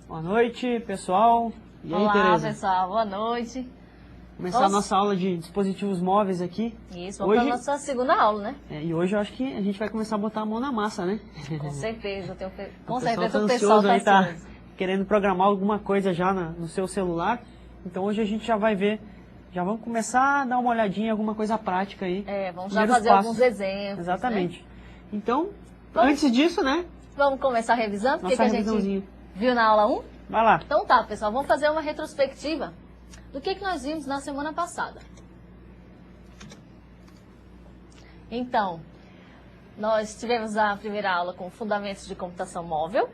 Boa noite, pessoal. E aí, Olá, Tereza? pessoal. Boa noite. Começar a nossa aula de dispositivos móveis aqui. Isso, vamos para a nossa segunda aula, né? E hoje eu acho que a gente vai começar a botar a mão na massa, né? Com certeza. Com certeza o pessoal tá querendo programar alguma coisa já no seu celular. Então hoje a gente já vai ver, já vamos começar a dar uma olhadinha em alguma coisa prática aí. Vamos já fazer alguns exemplos. Exatamente. Né? Então, antes disso, né? Vamos começar revisando o que a gente viu na aula 1? Vai lá. Então tá, pessoal, vamos fazer uma retrospectiva do que nós vimos na semana passada. Então, nós tivemos a primeira aula com fundamentos de computação móvel.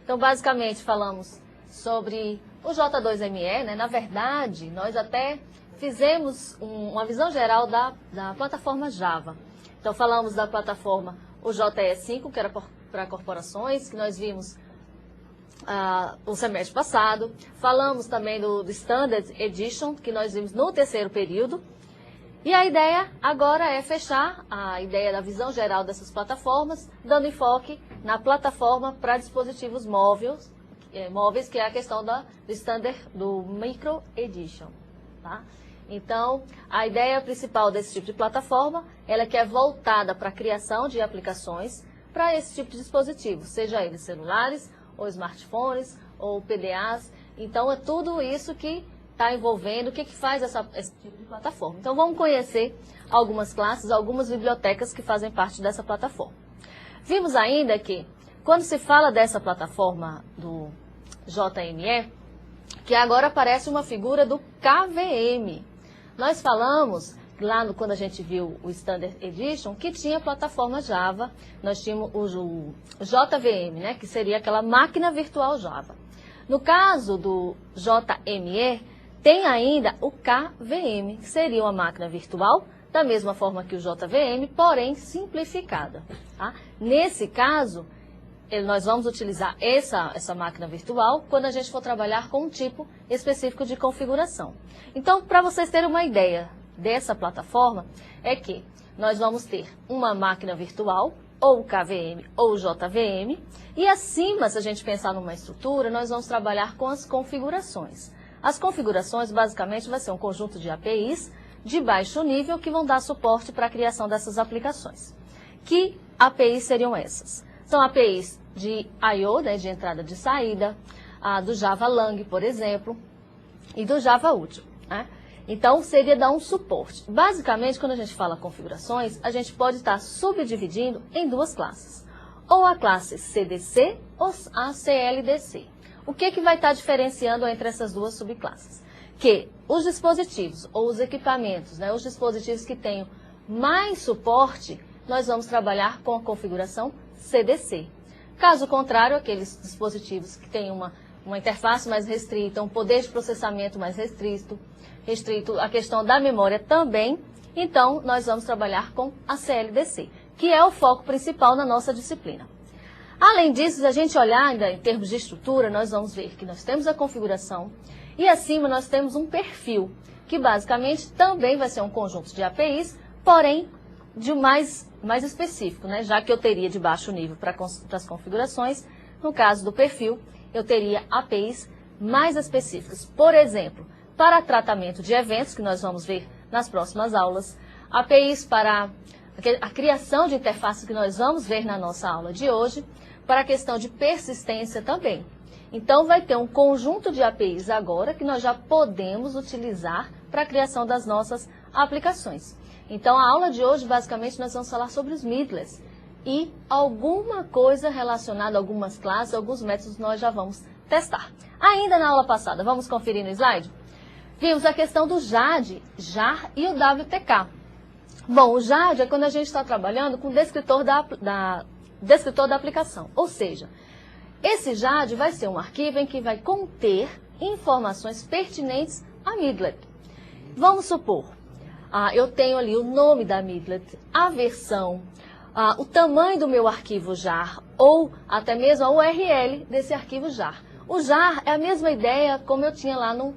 Então, basicamente, falamos sobre o J2ME, né? Na verdade, nós até fizemos uma visão geral da plataforma Java. Então, falamos da plataforma o JE5, que era para corporações, que nós vimos o semestre passado. Falamos também do Standard Edition, que nós vimos no terceiro período. E a ideia agora é fechar a ideia da visão geral dessas plataformas, dando enfoque na plataforma para dispositivos móveis, que é a questão do Standard, do Micro Edition. Tá? Então, a ideia principal desse tipo de plataforma, ela que é voltada para a criação de aplicações para esse tipo de dispositivos, seja eles celulares, ou smartphones, ou PDAs. Então, é tudo isso que está envolvendo, o que faz esse tipo de plataforma. Então, vamos conhecer algumas classes, algumas bibliotecas que fazem parte dessa plataforma. Vimos ainda que, quando se fala dessa plataforma do JME, que agora aparece uma figura do KVM. Nós falamos lá quando a gente viu o Standard Edition, que tinha plataforma Java, nós tínhamos o JVM, né, que seria aquela máquina virtual Java. No caso do JME, tem ainda o KVM, que seria uma máquina virtual, da mesma forma que o JVM, porém simplificada. Tá? Nesse caso, nós vamos utilizar essa máquina virtual quando a gente for trabalhar com um tipo específico de configuração. Então, para vocês terem uma ideia dessa plataforma, é que nós vamos ter uma máquina virtual, ou KVM, ou JVM, e acima, se a gente pensar numa estrutura, nós vamos trabalhar com as configurações. As configurações, basicamente, vai ser um conjunto de APIs de baixo nível que vão dar suporte para a criação dessas aplicações. Que APIs seriam essas? São APIs de I/O, né, de entrada e de saída, do Java Lang, por exemplo, e do Java Util, né? Então, seria dar um suporte. Basicamente, quando a gente fala configurações, a gente pode estar subdividindo em duas classes. Ou a classe CDC ou a CLDC. O que vai estar diferenciando entre essas duas subclasses? Que os dispositivos ou os equipamentos, né, os dispositivos que tenham mais suporte, nós vamos trabalhar com a configuração CDC. Caso contrário, aqueles dispositivos que têm uma interface mais restrita, um poder de processamento mais restrito, a questão da memória também, então nós vamos trabalhar com a CLDC, que é o foco principal na nossa disciplina. Além disso, se a gente olhar ainda em termos de estrutura, nós vamos ver que nós temos a configuração e acima nós temos um perfil, que basicamente também vai ser um conjunto de APIs, porém de mais específico, né? Já que eu teria de baixo nível para as configurações, no caso do perfil, eu teria APIs mais específicas. Por exemplo, para tratamento de eventos, que nós vamos ver nas próximas aulas, APIs para a criação de interfaces, que nós vamos ver na nossa aula de hoje, para a questão de persistência também. Então, vai ter um conjunto de APIs agora que nós já podemos utilizar para a criação das nossas aplicações. Então, a aula de hoje, basicamente, nós vamos falar sobre os midless e alguma coisa relacionada a algumas classes, alguns métodos nós já vamos testar. Ainda na aula passada, vamos conferir no slide? Vimos a questão do JAD, JAR e o WTK. Bom, o JAD é quando a gente está trabalhando com o descritor da aplicação. Ou seja, esse JAD vai ser um arquivo em que vai conter informações pertinentes a midlet. Vamos supor, eu tenho ali o nome da midlet, a versão, o tamanho do meu arquivo JAR ou até mesmo a URL desse arquivo JAR. O JAR é a mesma ideia como eu tinha lá no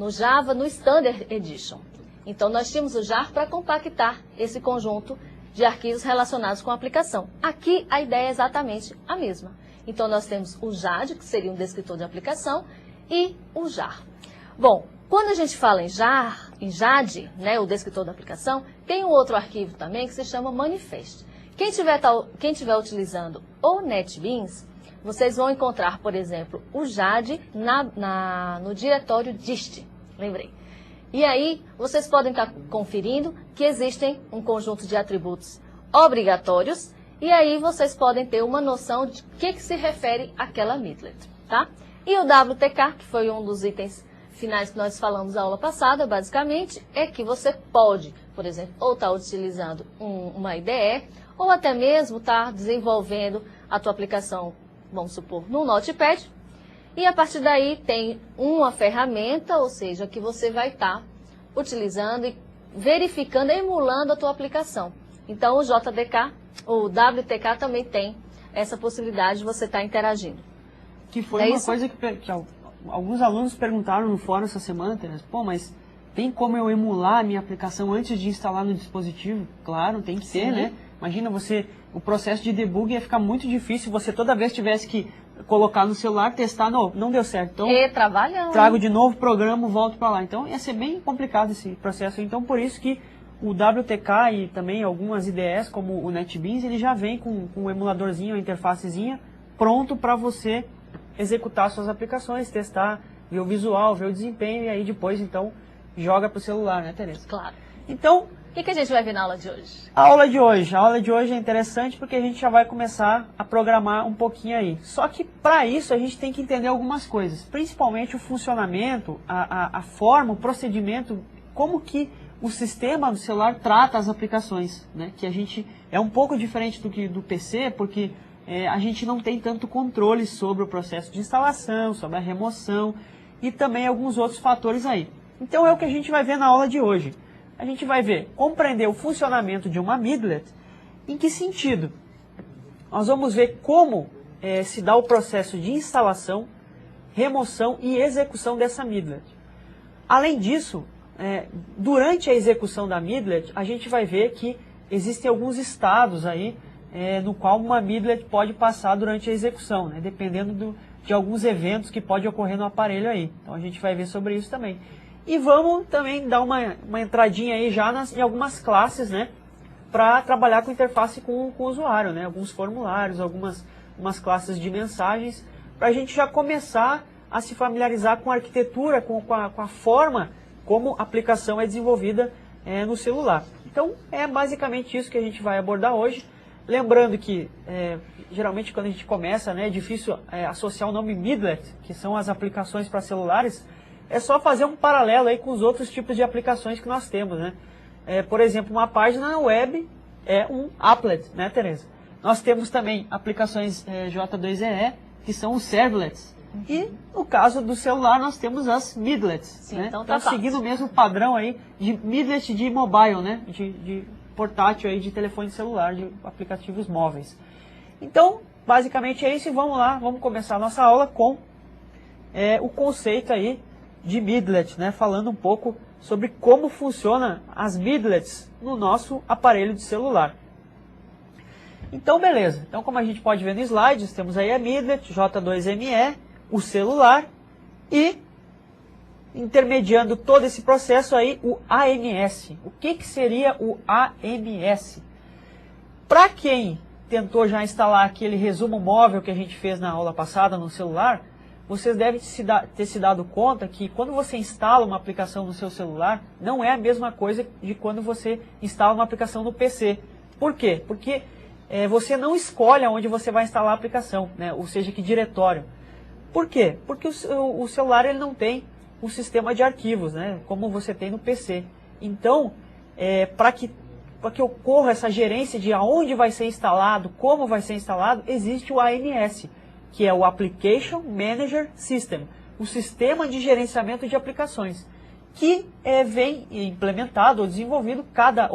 Java, no Standard Edition. Então, nós tínhamos o JAR para compactar esse conjunto de arquivos relacionados com a aplicação. Aqui, a ideia é exatamente a mesma. Então, nós temos o JAD, que seria um descritor de aplicação, e o JAR. Bom, quando a gente fala em JAD, né, o descritor da aplicação, tem um outro arquivo também que se chama manifest. Quem estiver utilizando o NetBeans, vocês vão encontrar, por exemplo, o JAD no diretório dist, lembrei. E aí, vocês podem estar conferindo que existem um conjunto de atributos obrigatórios, e aí vocês podem ter uma noção de que se refere àquela midlet, tá? E o WTK, que foi um dos itens finais que nós falamos na aula passada, basicamente, é que você pode, por exemplo, ou estar utilizando uma IDE, ou até mesmo estar desenvolvendo a tua aplicação, vamos supor, no Notepad, e a partir daí tem uma ferramenta, ou seja, que você vai estar utilizando e verificando, emulando a tua aplicação. Então, o WTK também tem essa possibilidade de você estar interagindo. Que foi uma coisa que alguns alunos perguntaram no fórum essa semana, Tereza. Pô, mas tem como eu emular a minha aplicação antes de instalar no dispositivo? Claro, tem que ter, né? Imagina o processo de debug ia ficar muito difícil, você toda vez tivesse que colocar no celular, testar, não deu certo. Então, trago de novo, programa, volto para lá. Então, ia ser bem complicado esse processo. Então, por isso que o WTK e também algumas IDEs, como o NetBeans, ele já vem com um emuladorzinho, uma interfacezinha, pronto para você executar suas aplicações, testar, ver o visual, ver o desempenho e aí depois, então, joga para o celular, né, Tereza? Claro. Então, o que a gente vai ver na aula de hoje? A aula de hoje é interessante porque a gente já vai começar a programar um pouquinho aí. Só que para isso a gente tem que entender algumas coisas, principalmente o funcionamento, a forma, o procedimento, como que o sistema do celular trata as aplicações, né? Que a gente é um pouco diferente do PC, porque a gente não tem tanto controle sobre o processo de instalação, sobre a remoção e também alguns outros fatores aí. Então é o que a gente vai ver na aula de hoje. A gente vai ver, compreender o funcionamento de uma midlet, em que sentido? Nós vamos ver como se dá o processo de instalação, remoção e execução dessa midlet. Além disso, durante a execução da midlet, a gente vai ver que existem alguns estados aí, no qual uma midlet pode passar durante a execução, né, dependendo de alguns eventos que podem ocorrer no aparelho aí. Então a gente vai ver sobre isso também. E vamos também dar uma entradinha aí já em algumas classes, né, para trabalhar com interface com o usuário, né, alguns formulários, umas classes de mensagens, para a gente já começar a se familiarizar com a arquitetura, com a forma como a aplicação é desenvolvida no celular. Então, é basicamente isso que a gente vai abordar hoje. Lembrando que, geralmente, quando a gente começa, né, é difícil associar o nome midlet, que são as aplicações para celulares. É só fazer um paralelo aí com os outros tipos de aplicações que nós temos, né? Por exemplo, uma página web é um applet, né, Tereza? Nós temos também aplicações J2EE, que são os servlets. E, no caso do celular, nós temos as midlets. Sim, né? então seguindo o mesmo padrão aí de midlet de mobile, né? De portátil aí, de telefone celular, de aplicativos móveis. Então, basicamente é isso e vamos lá, vamos começar a nossa aula com o conceito aí de midlet, né? Falando um pouco sobre como funcionam as midlets no nosso aparelho de celular. Então, beleza. Então, como a gente pode ver no slide, temos aí a midlet, J2ME, o celular e, intermediando todo esse processo aí, o AMS. O que seria o AMS? Para quem tentou já instalar aquele resumo móvel que a gente fez na aula passada no celular, vocês devem ter se dado conta que quando você instala uma aplicação no seu celular, não é a mesma coisa de quando você instala uma aplicação no PC. Por quê? Porque você não escolhe onde você vai instalar a aplicação, né? Ou seja, que diretório. Por quê? Porque o celular ele não tem um sistema de arquivos, né? Como você tem no PC. Então, para que ocorra essa gerência de aonde vai ser instalado, como vai ser instalado, existe o AMS, que é o Application Manager System, o sistema de gerenciamento de aplicações, que vem implementado ou desenvolvido, cada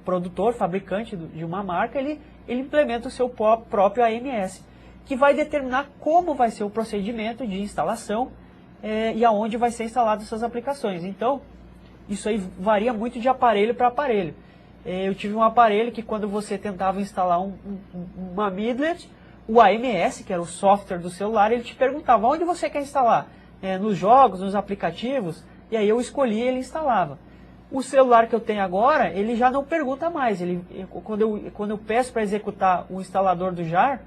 produtor, fabricante de uma marca, ele implementa o seu próprio AMS, que vai determinar como vai ser o procedimento de instalação e aonde vai ser instalado essas aplicações. Então, isso aí varia muito de aparelho para aparelho. Eu tive um aparelho que quando você tentava instalar uma midlet, o AMS, que era o software do celular, ele te perguntava onde você quer instalar, nos jogos, nos aplicativos, e aí eu escolhia e ele instalava. O celular que eu tenho agora, ele já não pergunta mais. Quando eu peço para executar o instalador do JAR,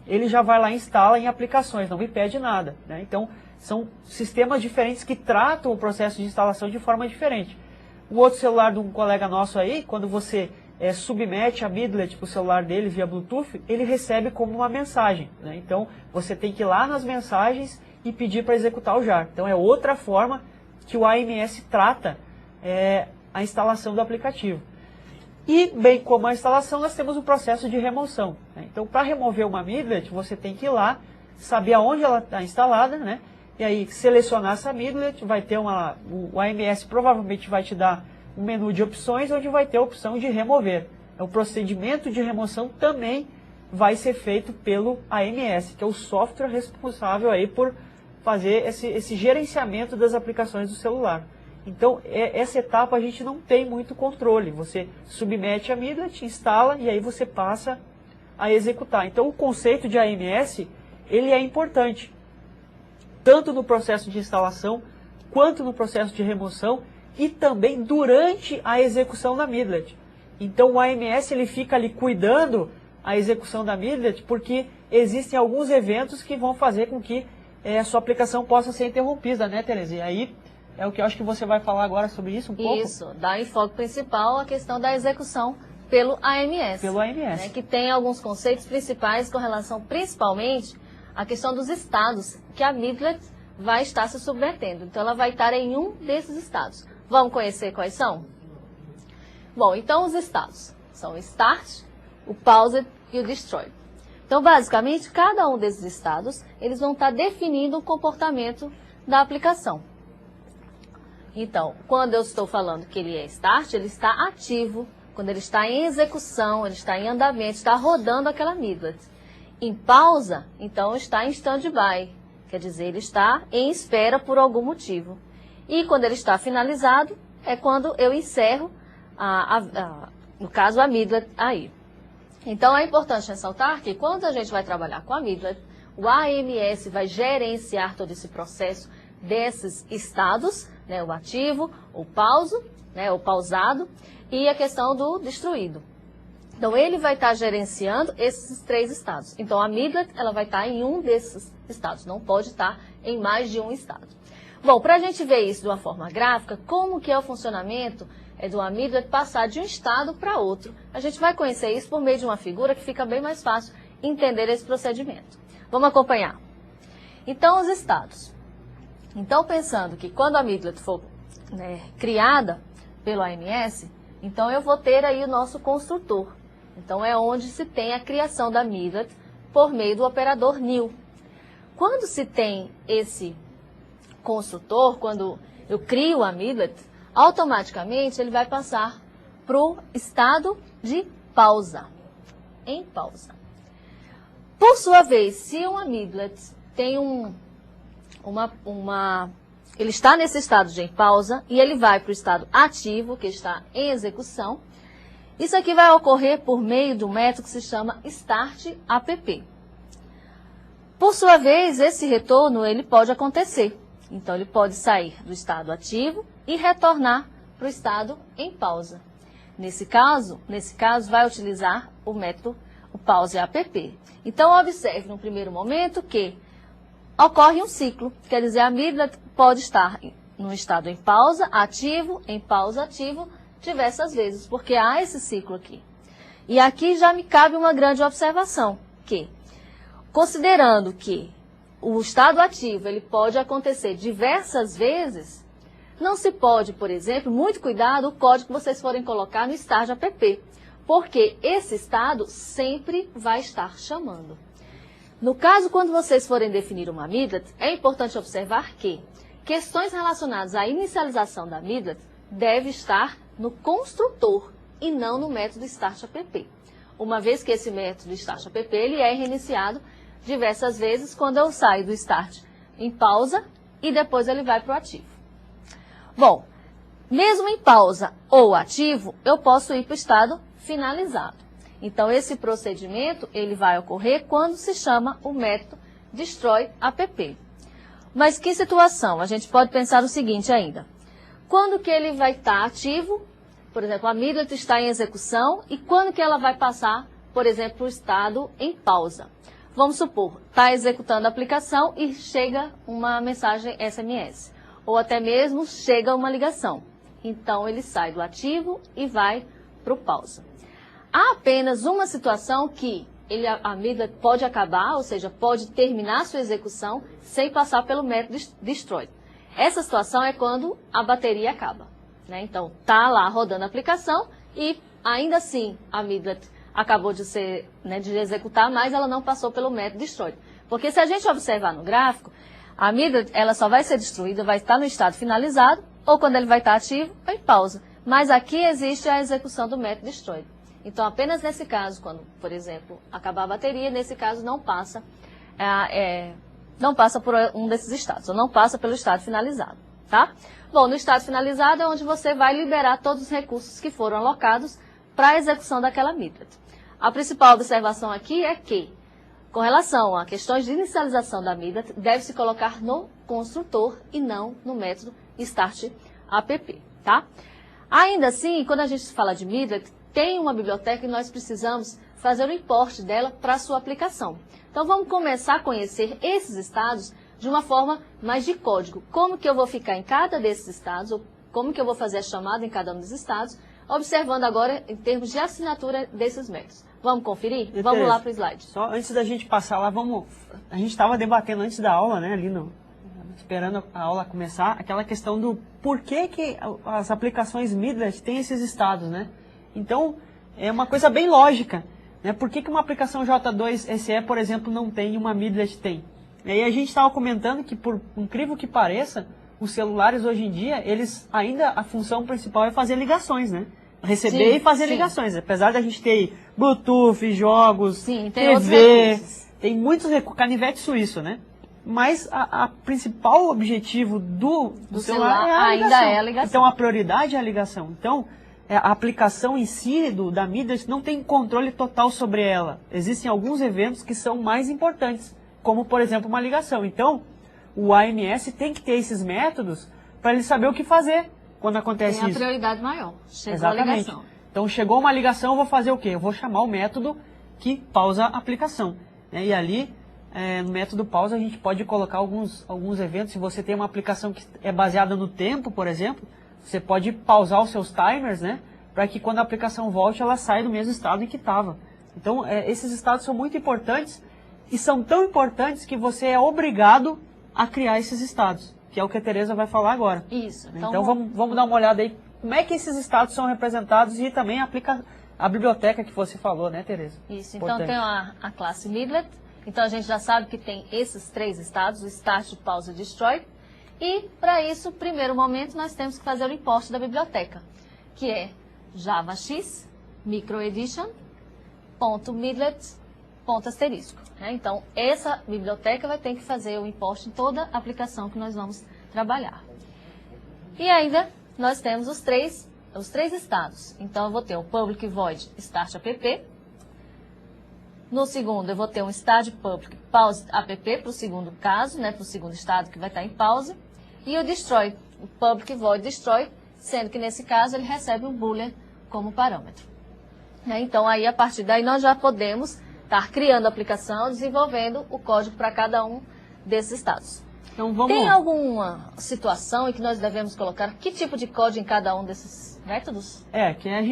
ele já vai lá e instala em aplicações, não me pede nada, né? Então, são sistemas diferentes que tratam o processo de instalação de forma diferente. O outro celular de um colega nosso aí, quando você submete a Midlet para o celular dele via Bluetooth, ele recebe como uma mensagem, né? Então, você tem que ir lá nas mensagens e pedir para executar o JAR. Então, é outra forma que o AMS trata a instalação do aplicativo. E, bem como a instalação, nós temos o processo de remoção, né? Então, para remover uma Midlet, você tem que ir lá, saber aonde ela está instalada, né? E aí, selecionar essa Midlet, vai ter o AMS provavelmente vai te dar um menu de opções, onde vai ter a opção de remover. O procedimento de remoção também vai ser feito pelo AMS, que é o software responsável aí por fazer esse gerenciamento das aplicações do celular. Então, essa etapa a gente não tem muito controle. Você submete a Midlet, instala e aí você passa a executar. Então, o conceito de AMS, ele é importante, tanto no processo de instalação, quanto no processo de remoção e também durante a execução da Midlet. Então, o AMS ele fica ali cuidando a execução da Midlet, porque existem alguns eventos que vão fazer com que a sua aplicação possa ser interrompida, né, Tereza? E aí é o que eu acho que você vai falar agora sobre isso um pouco. Isso, dá enfoque principal a questão da execução pelo AMS. Pelo AMS. Né, que tem alguns conceitos principais com relação principalmente à questão dos estados que a Midlet vai estar se submetendo. Então, ela vai estar em um desses estados. Vamos conhecer quais são? Bom, então os estados são o Start, o Paused e o Destroy. Então, basicamente, cada um desses estados, eles vão estar definindo o comportamento da aplicação. Então, quando eu estou falando que ele é Start, ele está ativo. Quando ele está em execução, ele está em andamento, está rodando aquela Midlet. Em pausa, então está em stand-by. Quer dizer, ele está em espera por algum motivo. E quando ele está finalizado, é quando eu encerro, no caso, a Midlet aí. Então, é importante ressaltar que quando a gente vai trabalhar com a Midlet, o AMS vai gerenciar todo esse processo desses estados, né, o ativo, o pauso, né, o pausado, e a questão do destruído. Então, ele vai estar gerenciando esses 3 estados. Então, a Midlet, ela vai estar em um desses estados, não pode estar em mais de um estado. Bom, para a gente ver isso de uma forma gráfica, como que é o funcionamento do Midlet passar de um estado para outro, a gente vai conhecer isso por meio de uma figura que fica bem mais fácil entender esse procedimento. Vamos acompanhar. Então, os estados. Então, pensando que quando a Midlet for criada pelo AMS, então eu vou ter aí o nosso construtor. Então, é onde se tem a criação da Midlet por meio do operador new. Quando se tem esse construtor, quando eu crio a Midlet, automaticamente ele vai passar para o estado de pausa, em pausa. Por sua vez, se uma Midlet tem ele está nesse estado de em pausa e ele vai para o estado ativo, que está em execução, isso aqui vai ocorrer por meio do método que se chama Start App. Por sua vez, esse retorno ele pode acontecer. Então, ele pode sair do estado ativo e retornar para o estado em pausa. Nesse caso, vai utilizar o método o Pause App. Então, observe no primeiro momento que ocorre um ciclo, quer dizer, a Midlet pode estar no estado em pausa, ativo, em pausa, ativo, diversas vezes, porque há esse ciclo aqui. E aqui já me cabe uma grande observação, que, considerando que o estado ativo ele pode acontecer diversas vezes, não se pode, por exemplo, muito cuidado o código que vocês forem colocar no Start App, porque esse estado sempre vai estar chamando. No caso, quando vocês forem definir uma Midlet, é importante observar que questões relacionadas à inicialização da Midlet devem estar no construtor e não no método Start App. Uma vez que esse método Start App ele é reiniciado diversas vezes quando eu saio do Start em pausa e depois ele vai para o ativo. Bom, mesmo em pausa ou ativo, eu posso ir para o estado finalizado. Então, esse procedimento ele vai ocorrer quando se chama o método Destroy App. Mas que situação? A gente pode pensar o seguinte ainda. Quando que ele vai estar ativo? Por exemplo, a amígdala está em execução e quando que ela vai passar, por exemplo, o estado em pausa? Vamos supor, está executando a aplicação e chega uma mensagem SMS. Ou até mesmo chega uma ligação. Então, ele sai do ativo e vai para o pausa. Há apenas uma situação que a amígdala pode acabar, ou seja, pode terminar sua execução sem passar pelo método Destroy. Essa situação é quando a bateria acaba. Né? Então, está lá rodando a aplicação e ainda assim a amígdala acabou de executar, mas ela não passou pelo método Destroy. Porque se a gente observar no gráfico, a amígdala ela só vai ser destruída, vai estar no estado finalizado, ou quando ele vai estar ativo, ou em pausa. Mas aqui existe a execução do método Destroy. Então, apenas nesse caso, quando, por exemplo, acabar a bateria, nesse caso não passa por um desses estados, ou não passa pelo estado finalizado, tá? Bom, no estado finalizado é onde você vai liberar todos os recursos que foram alocados para a execução daquela amígdala. A principal observação aqui é que, com relação a questões de inicialização da amígdala, deve-se colocar no construtor e não no método Start App, tá? Ainda assim, quando a gente fala de amígdala, tem uma biblioteca e nós precisamos fazer o import dela para a sua aplicação. Então, vamos começar a conhecer esses estados de uma forma mais de código. Como que eu vou ficar em cada desses estados, ou como que eu vou fazer a chamada em cada um dos estados, observando agora em termos de assinatura desses métodos. Vamos conferir? Vamos lá para o slide. Só antes da gente passar lá, a gente estava debatendo antes da aula, né, esperando a aula começar, aquela questão do porquê que as aplicações midlet têm esses estados, né? Então, é uma coisa bem lógica, né? Por que uma aplicação J2 SE, por exemplo, não tem e uma midlet tem? E aí a gente estava comentando que, por incrível que pareça, os celulares hoje em dia, a função principal é fazer ligações, né? Receber e fazer ligações. Apesar da gente ter Bluetooth, jogos, TV, tem muitos recursos, canivete suíço, né? Mas a principal objetivo do celular é a ligação. Ainda é a ligação. Então, a prioridade é a ligação. Então, a aplicação em si da midlet não tem controle total sobre ela. Existem alguns eventos que são mais importantes, como, por exemplo, uma ligação. Então, o AMS tem que ter esses métodos para ele saber o que fazer quando acontece isso. Tem a prioridade maior. Chegou Exatamente. a ligação. Então, chegou uma ligação, eu vou fazer o quê? Eu vou chamar o método que pausa a aplicação. E ali, no método pausa, a gente pode colocar alguns eventos. Se você tem uma aplicação que é baseada no tempo, por exemplo, você pode pausar os seus timers, né? Para que quando a aplicação volte, ela saia do mesmo estado em que estava. Então, esses estados são muito importantes e são tão importantes que você é obrigado a criar esses estados, que é o que a Tereza vai falar agora. Isso. Então vamos dar uma olhada aí, como é que esses estados são representados e também a biblioteca que você falou, né, Tereza? Isso, então tem a classe midlet, então a gente já sabe que tem esses 3 estados, o Start, Pause e Destroy, e para isso, primeiro momento, nós temos que fazer o import da biblioteca, que é javax microedition.midlet.asterisco. Então, essa biblioteca vai ter que fazer o import em toda a aplicação que nós vamos trabalhar. E ainda, nós temos os três estados. Então, eu vou ter o public void start app. No segundo, eu vou ter um start public pause app para o segundo caso, né, para o segundo estado que vai estar em pause. E o destroy, o public void destroy, sendo que nesse caso ele recebe um boolean como parâmetro. Então, aí a partir daí nós já podemos estar criando a aplicação, desenvolvendo o código para cada um desses estados. Então, Tem alguma situação em que nós devemos colocar que tipo de código em cada um desses métodos?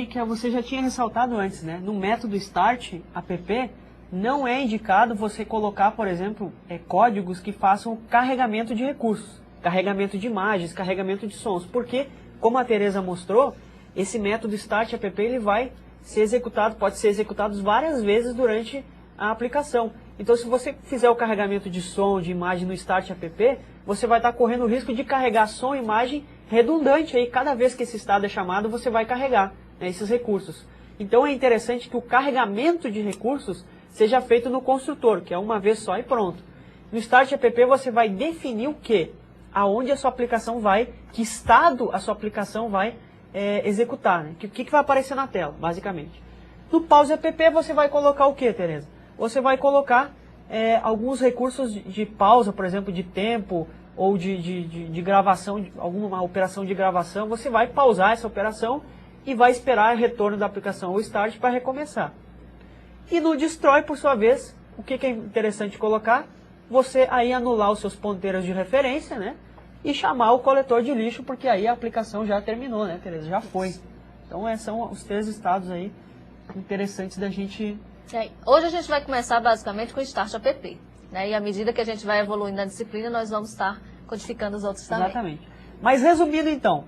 Que você já tinha ressaltado antes, né? No método start app, não é indicado você colocar, por exemplo, códigos que façam carregamento de recursos, carregamento de imagens, carregamento de sons, porque, como a Tereza mostrou, esse método start app ele vai ser executado, pode ser executado várias vezes durante a aplicação. Então, se você fizer o carregamento de som, de imagem no Start App, você vai estar correndo o risco de carregar som e imagem redundante. Aí, cada vez que esse estado é chamado, você vai carregar, né, esses recursos. Então, é interessante que o carregamento de recursos seja feito no construtor, que é uma vez só e pronto. No Start App, você vai definir o quê? Aonde a sua aplicação vai, que estado a sua aplicação vai executar, né? O que vai aparecer na tela, basicamente. No Pause App você vai colocar o que, Tereza? Você vai colocar alguns recursos de pausa, por exemplo, de tempo ou de gravação, alguma operação de gravação. Você vai pausar essa operação e vai esperar o retorno da aplicação ou start para recomeçar. E no Destroy, por sua vez, o que é interessante colocar? Você aí anular os seus ponteiros de referência, né? E chamar o coletor de lixo, porque aí a aplicação já terminou, né, Tereza? Já foi. Então, são os 3 estados aí interessantes da gente... Hoje a gente vai começar basicamente com o Start App, né? E à medida que a gente vai evoluindo na disciplina, nós vamos estar codificando os outros também. Exatamente. Mas resumindo então,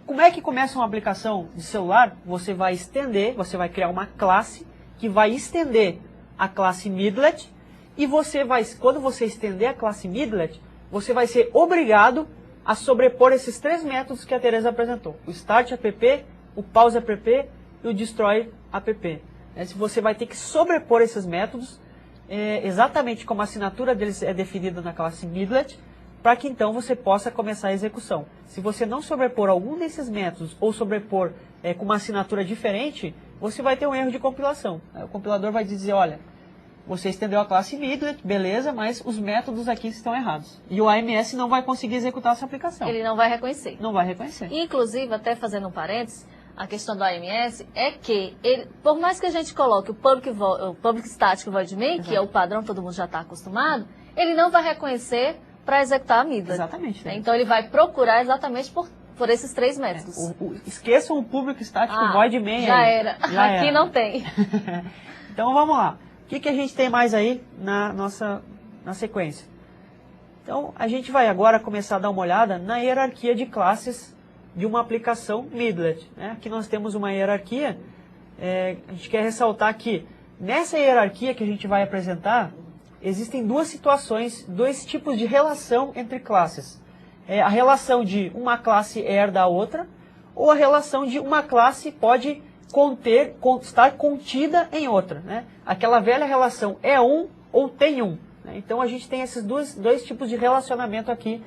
como é que começa uma aplicação de celular? Você vai estender, você vai criar uma classe que vai estender a classe Midlet e quando você estender a classe Midlet, você vai ser obrigado a sobrepor esses 3 métodos que a Tereza apresentou. O Start App, o Pause App e o Destroy App. Você vai ter que sobrepor esses métodos, exatamente como a assinatura deles é definida na classe Midlet, para que então você possa começar a execução. Se você não sobrepor algum desses métodos ou sobrepor com uma assinatura diferente, você vai ter um erro de compilação. O compilador vai dizer, olha, você estendeu a classe Midlet, beleza, mas os métodos aqui estão errados. E o AMS não vai conseguir executar essa aplicação. Ele não vai reconhecer. Não vai reconhecer. Inclusive, até fazendo um parênteses, a questão do AMS é que, por mais que a gente coloque o Public Static Void Main, que é o padrão que todo mundo já está acostumado, ele não vai reconhecer para executar a Midlet. Exatamente. Né? Então ele vai procurar exatamente por esses 3 métodos. Esqueçam o Public Static Void Main. Já era. Já Aqui era. Não tem. Então vamos lá. O que a gente tem mais aí na sequência? Então a gente vai agora começar a dar uma olhada na hierarquia de classes de uma aplicação Midlet. Né? Aqui nós temos uma hierarquia. A gente quer ressaltar que nessa hierarquia que a gente vai apresentar, existem 2 situações, 2 tipos de relação entre classes. A relação de uma classe herda a outra, ou a relação de uma classe pode estar contida em outra. Né? Aquela velha relação é um ou tem um. Né? Então a gente tem esses dois tipos de relacionamento aqui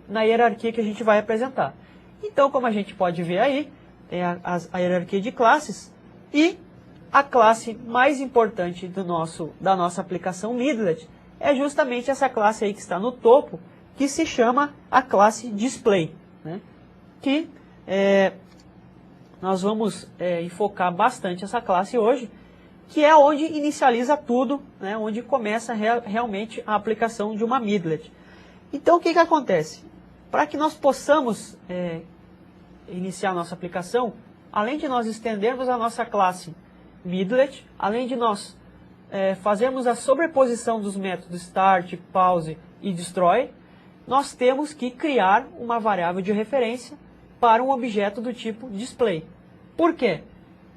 na hierarquia que a gente vai apresentar. Então, como a gente pode ver aí, tem a hierarquia de classes e a classe mais importante da nossa aplicação Midlet é justamente essa classe aí que está no topo, que se chama a classe Display. Né? Que nós vamos enfocar bastante essa classe hoje, que é onde inicializa tudo, né? Onde começa realmente a aplicação de uma Midlet. Então, o que acontece? Para que nós possamos iniciar a nossa aplicação, além de nós estendermos a nossa classe Midlet, além de nós fazermos a sobreposição dos métodos Start, Pause e Destroy, nós temos que criar uma variável de referência para um objeto do tipo Display. Por quê?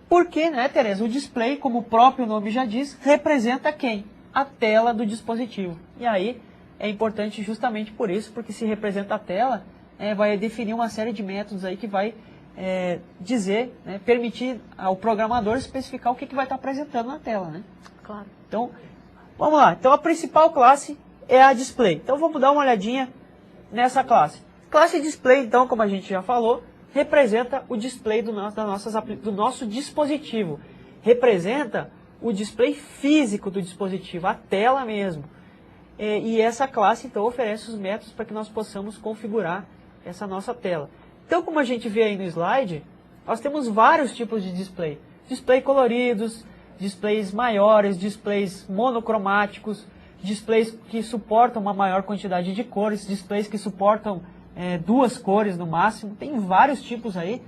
Porque, né, Tereza, o display, como o próprio nome já diz, representa quem? A tela do dispositivo. E aí é importante justamente por isso, porque se representa a tela, vai definir uma série de métodos aí que vai dizer, né, permitir ao programador especificar o que vai estar apresentando na tela. Né? Claro. Então, vamos lá. Então, a principal classe é a Display. Então, vamos dar uma olhadinha nessa classe. Classe Display, então, como a gente já falou, representa o display do nosso dispositivo. Representa o display físico do dispositivo, a tela mesmo. E essa classe, então, oferece os métodos para que nós possamos configurar essa nossa tela. Então, como a gente vê aí no slide, nós temos vários tipos de display. Display coloridos, displays maiores, displays monocromáticos, displays que suportam uma maior quantidade de cores, displays que suportam 2 cores no máximo. Tem vários tipos aí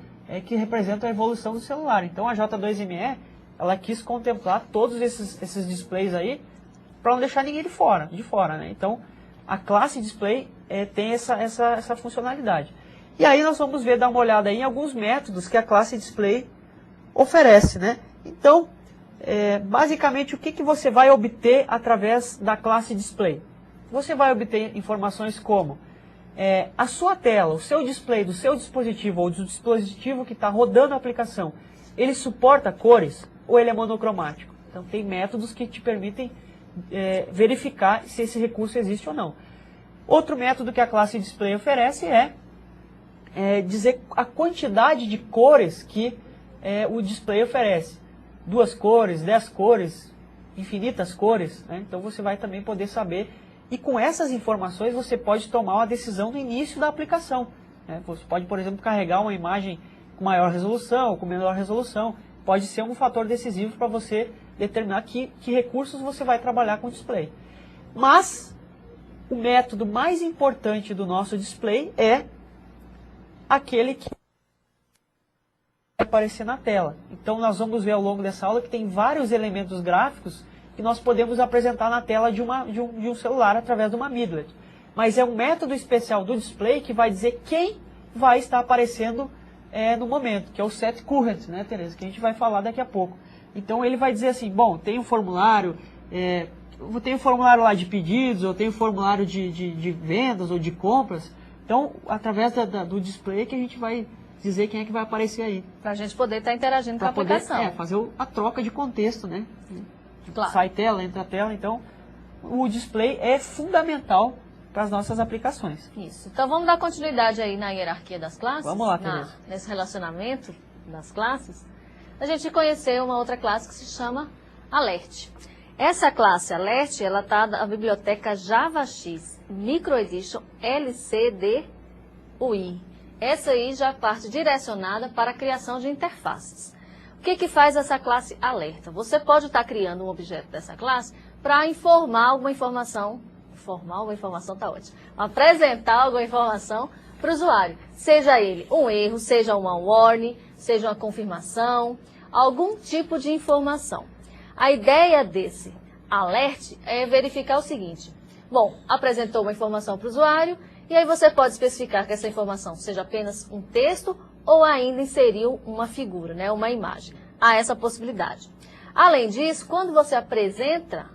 que representam a evolução do celular. Então a J2ME, ela quis contemplar todos esses displays aí para não deixar ninguém de fora. Né? Então a classe Display tem essa funcionalidade. E aí nós vamos dar uma olhada aí em alguns métodos que a classe Display oferece. Né? Então, basicamente, o que você vai obter através da classe Display? Você vai obter informações como a sua tela, o seu display do seu dispositivo ou do dispositivo que está rodando a aplicação, ele suporta cores ou ele é monocromático? Então tem métodos que te permitem verificar se esse recurso existe ou não. Outro método que a classe Display oferece é dizer a quantidade de cores que o display oferece. 2 cores, 10 cores, infinitas cores, né? Então você vai também poder saber, e com essas informações você pode tomar uma decisão no início da aplicação, né? Você pode, por exemplo, carregar uma imagem com maior resolução ou com menor resolução, pode ser um fator decisivo para você determinar que recursos você vai trabalhar com o display. Mas o método mais importante do nosso display é aquele que vai aparecer na tela. Então nós vamos ver ao longo dessa aula que tem vários elementos gráficos que nós podemos apresentar na tela de um celular através de uma midlet. Mas é um método especial do display que vai dizer quem vai estar aparecendo no momento, que é o set current, né, Tereza, que a gente vai falar daqui a pouco. Então ele vai dizer assim, bom, tem um formulário, tem um formulário lá de pedidos, ou tem um formulário de vendas ou de compras. Então, através do display que a gente vai dizer quem é que vai aparecer aí. Para a gente poder estar interagindo com a aplicação. Fazer a troca de contexto, né? Claro. Sai tela, entra tela, então o display é fundamental para as nossas aplicações. Isso. Então vamos dar continuidade aí na hierarquia das classes? Vamos lá, Tereza. Nesse relacionamento das classes. A gente conheceu uma outra classe que se chama Alert. Essa classe Alert, ela está na biblioteca JavaX Micro Edition LCD-UI. Essa aí já parte direcionada para a criação de interfaces. O que faz essa classe alerta? Você pode estar criando um objeto dessa classe para informar alguma informação. Informar alguma informação está ótimo. Apresentar alguma informação para o usuário. Seja ele um erro, seja uma warning, seja uma confirmação, algum tipo de informação. A ideia desse alert é verificar o seguinte. Bom, apresentou uma informação para o usuário e aí você pode especificar que essa informação seja apenas um texto ou ainda inseriu uma figura, né, uma imagem. Há essa possibilidade. Além disso, quando você apresenta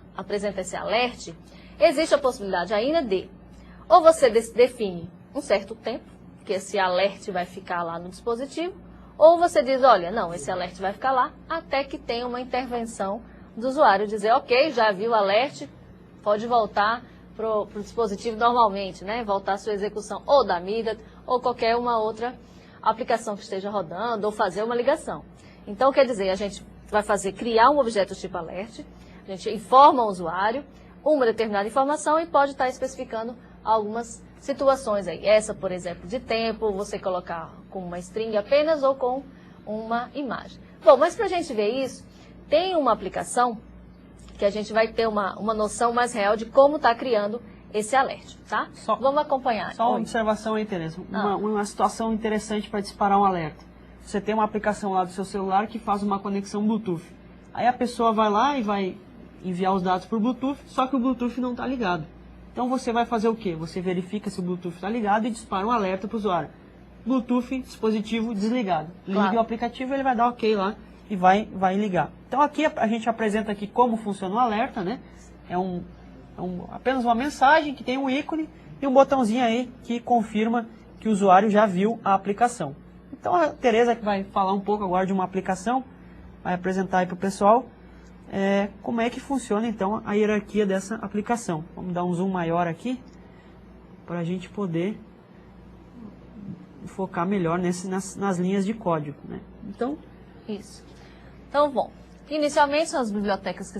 esse alert, existe a possibilidade ainda de, ou você define um certo tempo, que esse alert vai ficar lá no dispositivo, ou você diz, olha, não, esse alert vai ficar lá até que tenha uma intervenção do usuário, dizer, ok, já viu o alert, pode voltar para o dispositivo normalmente, né? Voltar a sua execução ou da midlet ou qualquer uma outra aplicação que esteja rodando ou fazer uma ligação. Então, quer dizer, a gente vai criar um objeto tipo alert, a gente informa o usuário uma determinada informação e pode estar especificando algumas situações aí. Essa, por exemplo, de tempo, você colocar com uma string apenas ou com uma imagem. Bom, mas para a gente ver isso, tem uma aplicação que a gente vai ter uma noção mais real de como está criando esse alerta, tá? Vamos acompanhar. Só uma observação aí, Tereza. Uma situação interessante para disparar um alerta. Você tem uma aplicação lá do seu celular que faz uma conexão Bluetooth. Aí a pessoa vai lá e vai enviar os dados por Bluetooth, só que o Bluetooth não está ligado. Então você vai fazer o quê? Você verifica se o Bluetooth está ligado e dispara um alerta para o usuário. Bluetooth, dispositivo desligado. Liga o aplicativo, ele vai dar ok lá e vai ligar. Então aqui a gente apresenta aqui como funciona o alerta, né? É apenas uma mensagem que tem um ícone e um botãozinho aí que confirma que o usuário já viu a aplicação. Então a Tereza que vai falar um pouco agora de uma aplicação, vai apresentar aí para o pessoal como é que funciona então a hierarquia dessa aplicação. Vamos dar um zoom maior aqui para a gente poder focar melhor nas linhas de código, né? Então, isso. Então, bom, inicialmente são as bibliotecas que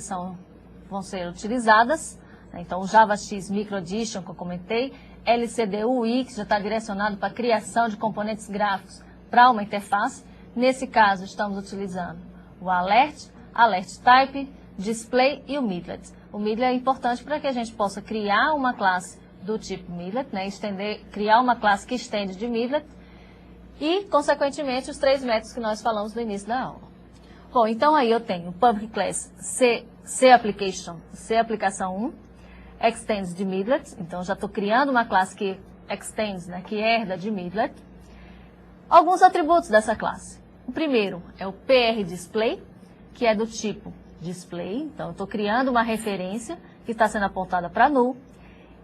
vão ser utilizadas, né? Então o JavaX Micro Edition, que eu comentei, LCD-UI, que já está direcionado para a criação de componentes gráficos para uma interface. Nesse caso, estamos utilizando o Alert, Alert Type, Display e o Midlet. O Midlet é importante para que a gente possa criar uma classe do tipo Midlet, né? Criar uma classe que estende de Midlet e, consequentemente, os 3 métodos que nós falamos no início da aula. Bom, então aí eu tenho Public Class Aplicação 1, Extends de Midlet, então já estou criando uma classe que extends, né, que herda de Midlet. Alguns atributos dessa classe. O primeiro é o PR Display, que é do tipo Display, então eu estou criando uma referência que está sendo apontada para null,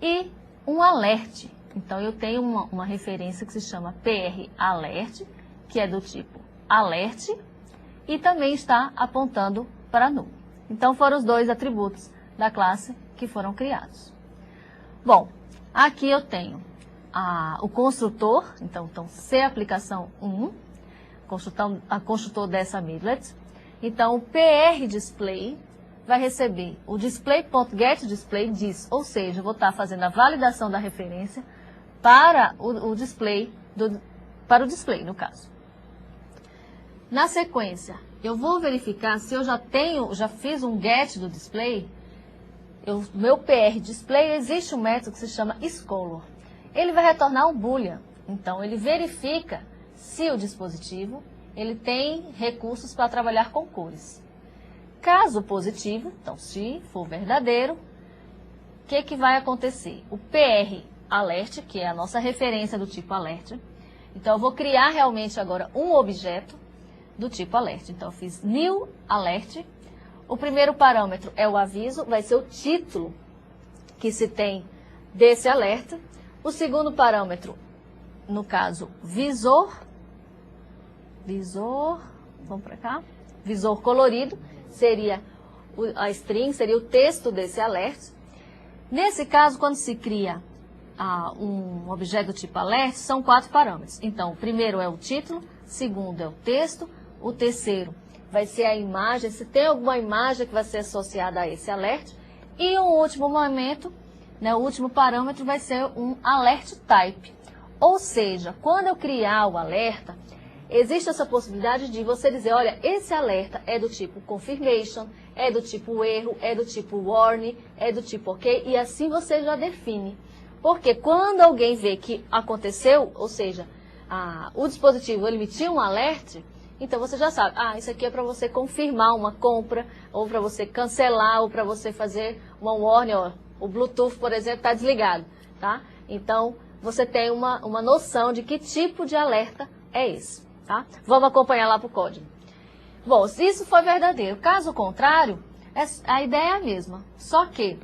e um Alert, então eu tenho uma referência que se chama PR Alert, que é do tipo Alert, e também está apontando para null. Então foram os 2 atributos da classe que foram criados. Bom, aqui eu tenho o construtor, então C aplicação 1, construtor dessa midlet, Então, o PR Display vai receber o display.getDisplay diz, ou seja, eu vou estar fazendo a validação da referência para o display, para o display, no caso. Na sequência, eu vou verificar se eu já fiz um get do display. Meu PR Display, existe um método que se chama isColor. Ele vai retornar um boolean. Então, ele verifica se o dispositivo ele tem recursos para trabalhar com cores. Caso positivo, então se for verdadeiro, o que vai acontecer? O PR Alert, que é a nossa referência do tipo Alert, então eu vou criar realmente agora um objeto do tipo Alert. Então eu fiz New Alert, o primeiro parâmetro é o aviso, vai ser o título que se tem desse alerta. O segundo parâmetro, no caso, visor, vamos para cá, visor colorido, seria a string, seria o texto desse alerta. Nesse caso, quando se cria um objeto do tipo alert, são 4 parâmetros. Então, o primeiro é o título, o segundo é o texto, o terceiro vai ser a imagem, se tem alguma imagem que vai ser associada a esse alerta, e o último momento, né, o último parâmetro vai ser um alert type. Ou seja, quando eu criar o alerta, existe essa possibilidade de você dizer, olha, esse alerta é do tipo confirmation, é do tipo erro, é do tipo warning, é do tipo ok, e assim você já define. Porque quando alguém vê que aconteceu, ou seja, o dispositivo emitiu um alerta, então você já sabe, isso aqui é para você confirmar uma compra, ou para você cancelar, ou para você fazer uma warning, ó, o Bluetooth, por exemplo, está desligado, tá? Então, você tem uma noção de que tipo de alerta é esse, tá? Vamos acompanhar lá para o código. Bom, se isso for verdadeiro, caso contrário, a ideia é a mesma, só que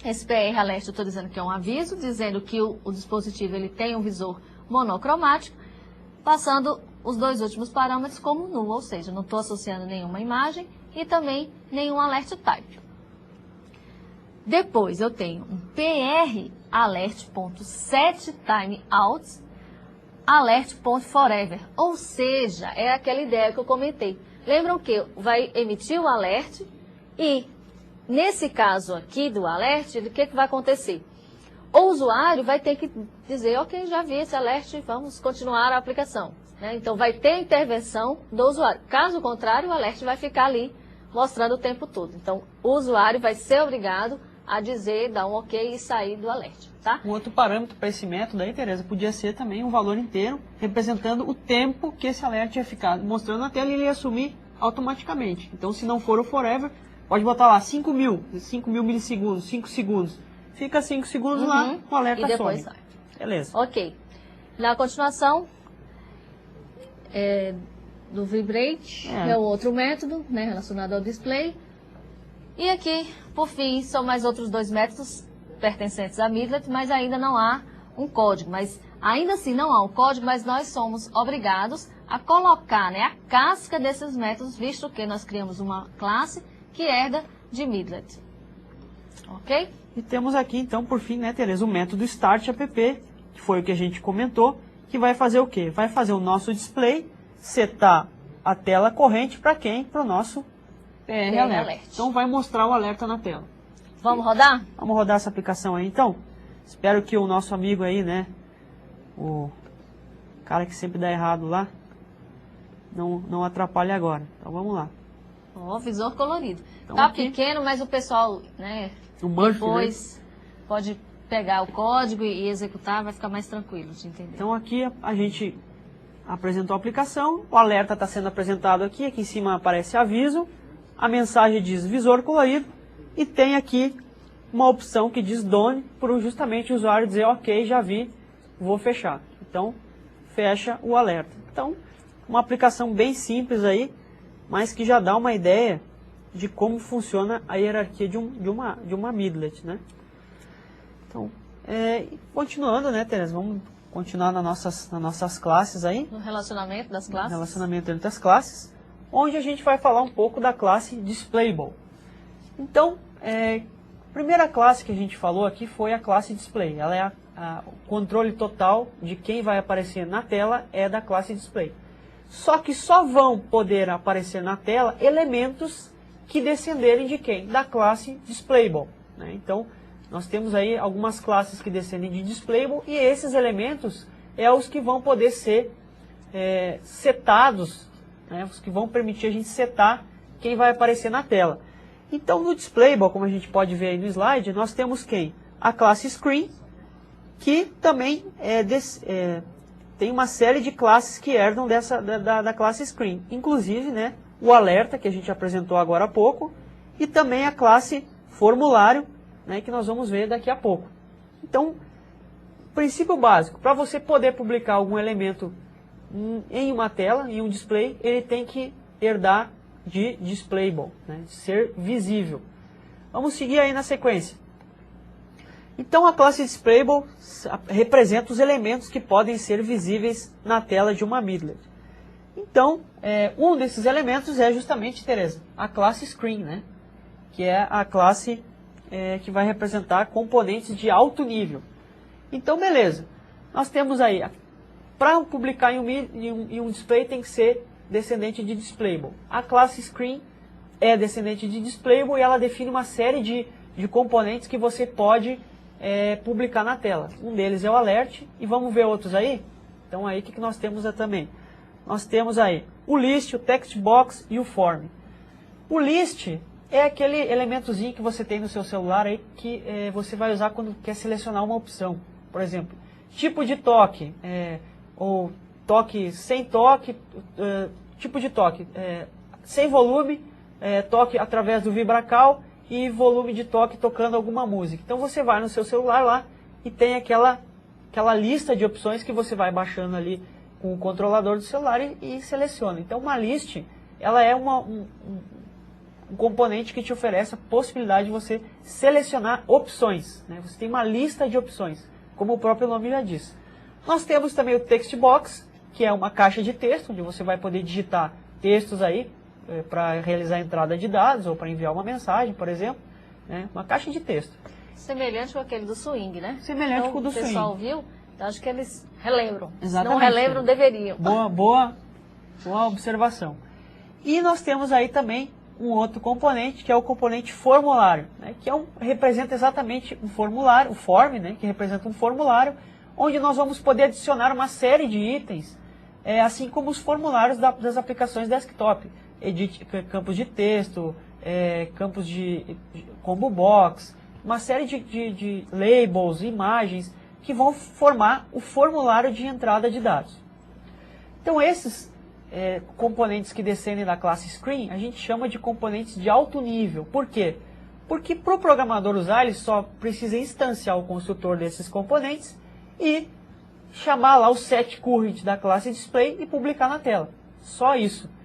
esse PR Alert eu estou dizendo que é um aviso, dizendo que o dispositivo ele tem um visor monocromático, passando os 2 últimos parâmetros como null, ou seja, não estou associando nenhuma imagem e também nenhum alert type. Depois eu tenho um PR alert.setTimeout alert.forever, ou seja, é aquela ideia que eu comentei. Lembram que vai emitir o alert e, nesse caso aqui do alert, o que vai acontecer? O usuário vai ter que dizer, ok, já vi esse alert, vamos continuar a aplicação. Né? Então, vai ter a intervenção do usuário. Caso contrário, o alert vai ficar ali mostrando o tempo todo. Então, o usuário vai ser obrigado a dizer, dar um ok e sair do alert. Tá? Um outro parâmetro para esse método aí, Tereza, podia ser também um valor inteiro, representando o tempo que esse alert ia ficar. Mostrando na tela, ele ia sumir automaticamente. Então, se não for o forever, pode botar lá 5 mil milissegundos, 5 segundos. Fica 5 segundos lá, o alerta some. E depois sai. Beleza. Ok. Na continuação do Vibrate, é o outro método, né, relacionado ao display. E aqui, por fim, são mais outros 2 métodos pertencentes a Midlet, mas ainda não há um código. Mas ainda assim não há um código, mas nós somos obrigados a colocar, né, a casca desses métodos, visto que nós criamos uma classe que herda de Midlet. Ok? E temos aqui, então, por fim, né, Tereza, o método StartApp, que foi o que a gente comentou, que vai fazer o quê? Vai fazer o nosso display, setar a tela corrente para quem? Para o nosso PR Alert. Então, vai mostrar o alerta na tela. Vamos rodar? Vamos rodar essa aplicação aí, então. Espero que o nosso amigo aí, né, o cara que sempre dá errado lá, não atrapalhe agora. Então, vamos lá. Ó, visor colorido. Então, tá aqui, pequeno, mas o pessoal, né, o Murphy, depois pode pegar o código e executar, vai ficar mais tranquilo de entender. Então, aqui a gente apresentou a aplicação, o alerta está sendo apresentado aqui em cima aparece aviso, a mensagem diz visor colorido e tem aqui uma opção que diz done, por justamente o usuário dizer, ok, já vi, vou fechar. Então, fecha o alerta. Então, uma aplicação bem simples aí, mas que já dá uma ideia de como funciona a hierarquia de uma midlet, né? Então, continuando, né, Tereza? Vamos continuar nas nossas classes aí. No relacionamento das classes. No relacionamento entre as classes, onde a gente vai falar um pouco da classe Displayable. Então, a primeira classe que a gente falou aqui foi a classe Display. Ela é o controle total de quem vai aparecer na tela é da classe Display. Só que só vão poder aparecer na tela elementos que descenderem de quem? Da classe Displayable, né? Então, nós temos aí algumas classes que descendem de Displayable e esses elementos é os que vão poder ser setados, né? Os que vão permitir a gente setar quem vai aparecer na tela. Então, no Displayable, como a gente pode ver aí no slide, nós temos quem? A classe Screen, que também tem uma série de classes que herdam da classe Screen. Inclusive, né, o alerta, que a gente apresentou agora há pouco, e também a classe Formulário, né, que nós vamos ver daqui a pouco. Então, princípio básico, para você poder publicar algum elemento em uma tela, em um display, ele tem que herdar de Displayable, né, de ser visível. Vamos seguir aí na sequência. Então a classe Displayable representa os elementos que podem ser visíveis na tela de uma midlet. Então, um desses elementos é justamente, Tereza, a classe Screen, né, que é a classe que vai representar componentes de alto nível. Então, beleza. Nós temos aí, para publicar em um display tem que ser descendente de Displayable. A classe Screen é descendente de Displayable e ela define uma série de componentes que você pode publicar na tela. Um deles é o Alert, e vamos ver outros aí? Então aí o que nós temos também? Nós temos aí o List, o Text Box e o Form. O List é aquele elementozinho que você tem no seu celular aí que você vai usar quando quer selecionar uma opção. Por exemplo, tipo de toque, ou toque sem toque, tipo de toque, sem volume, toque através do Vibracal e volume de toque tocando alguma música. Então você vai no seu celular lá e tem aquela lista de opções que você vai baixando ali com o controlador do celular e seleciona. Então uma list, ela é um componente que te oferece a possibilidade de você selecionar opções, né? Você tem uma lista de opções, como o próprio nome já diz. Nós temos também o Text Box, que é uma caixa de texto, onde você vai poder digitar textos aí, para realizar a entrada de dados ou para enviar uma mensagem, por exemplo, né? Uma caixa de texto. Semelhante com aquele do swing, né? Semelhante então, com o do swing. O pessoal viu, então acho que eles relembram. Exatamente. Se não relembram, deveriam. Boa observação. E nós temos aí também um outro componente, que é o componente formulário, né? Que representa exatamente um formulário, o form, né? Que representa um formulário, onde nós vamos poder adicionar uma série de itens, assim como os formulários das aplicações desktop. Campos de texto, campos de combo box, uma série de labels, imagens, que vão formar o formulário de entrada de dados. Então esses componentes que descendem da classe Screen, a gente chama de componentes de alto nível. Por quê? Porque para o programador usar, ele só precisa instanciar o construtor desses componentes e chamar lá o setCurrent da classe Display e publicar na tela. Só isso.